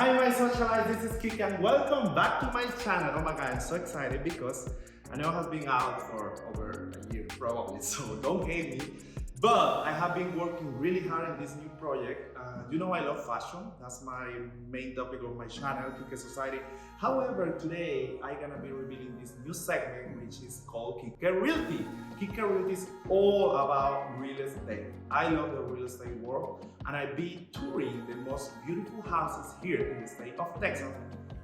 Hi my socialites, this is Kique and welcome back to my channel. Oh my god, I'm so excited because Anno has been out for over a year probably, so don't hate me. But I have been working really hard in this new project. You know I love fashion, that's my main topic of my channel, Kique Society. However, today I'm gonna be revealing this new segment which is called Kique Realty. Kique Realty is all about real estate. I love the real estate world and I've been touring the most beautiful houses here in the state of Texas,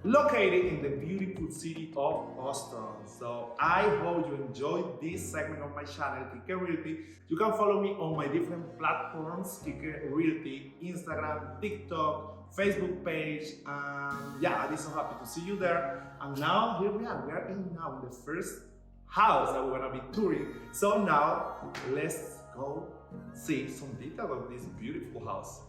located in the beautiful city of Austin. So I hope you enjoyed this segment of my channel, Kique Realty. You can follow me on my different platforms, Kique Realty, Instagram, TikTok, Facebook page. Yeah, I'll be so happy to see you there. And now here we are. We are in the first house that we're gonna be touring. So now let's go see some details of this beautiful house.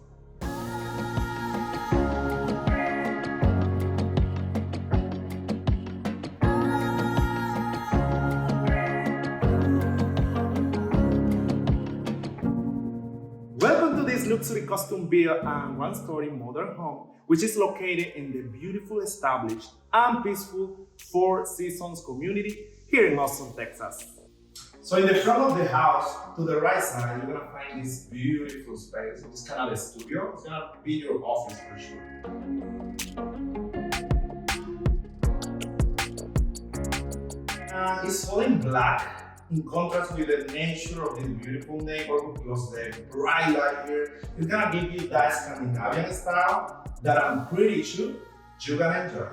Welcome to this luxury custom built and one-story modern home, which is located in the beautiful, established, and peaceful Four Seasons community here in Austin, Texas. So in the front of the house, to the right side, you're gonna find this beautiful space. It's kind of a studio. It's gonna be your office for sure. It's all in black, in contrast with the nature of this beautiful neighborhood, plus the bright light here. It's gonna give you that Scandinavian style that I'm pretty sure you're gonna enjoy.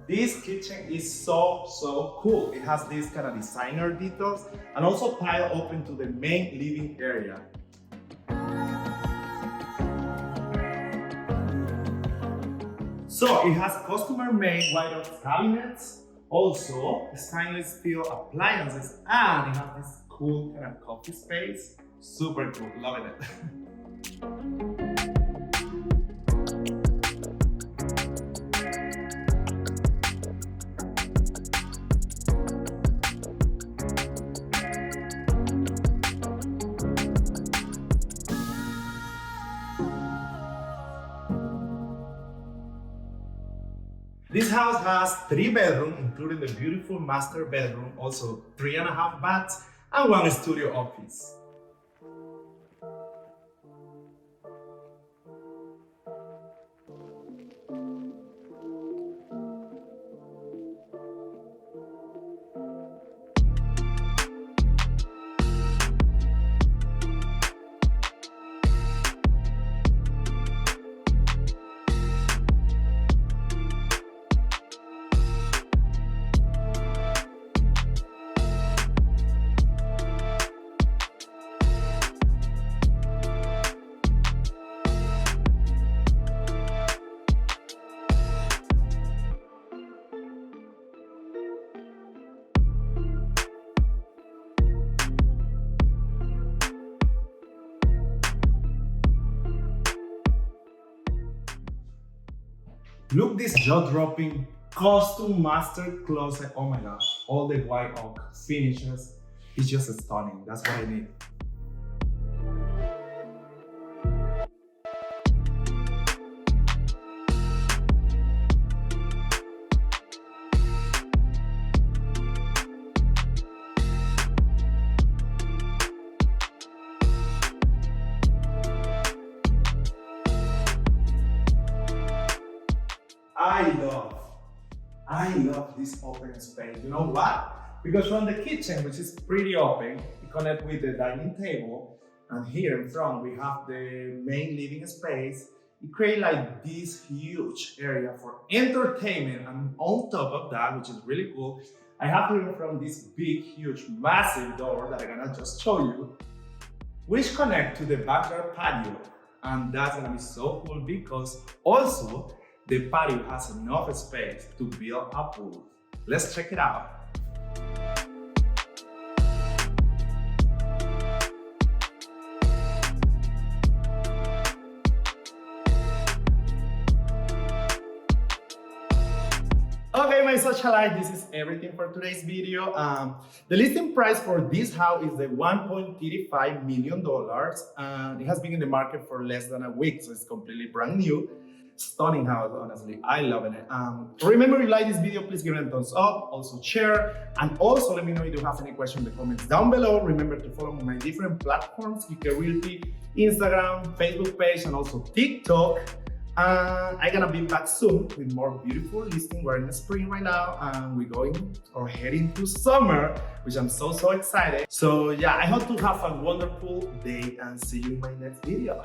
This kitchen is so cool. It has these kind of designer details and also tile open to the main living area. So it has customer-made white oak cabinets, also stainless steel appliances, and it has this cool kind of coffee space. Super cool, loving it. This house has 3 bedrooms, including the beautiful master bedroom, also 3.5 baths, and 1 studio office. Look this jaw-dropping custom master closet. Oh my gosh, all the white oak finishes. It's just stunning. That's what I need. I love this open space. You know what? Because from the kitchen, which is pretty open, you connect with the dining table, and here in front we have the main living space. You create like this huge area for entertainment, and on top of that, which is really cool, I have here from this big, huge, massive door that I'm gonna just show you, which connect to the backyard patio, and that's gonna be so cool because also the patio has enough space to build a pool. Let's check it out. Okay, my socialite, this is everything for today's video. The listing price for this house is the $1.35 million. It has been in the market for less than a week, so it's completely brand new. Stunning house, honestly. I love it. Remember, if you like this video, please give it a thumbs up, also share, and also let me know if you have any questions in the comments down below. Remember to follow my different platforms, Kique Realty, Instagram, Facebook page, and also TikTok. I'm gonna be back soon with more beautiful listing. We're in the spring right now, and we're going or heading to summer, which I'm so excited. So yeah, I hope to have a wonderful day and see you in my next video.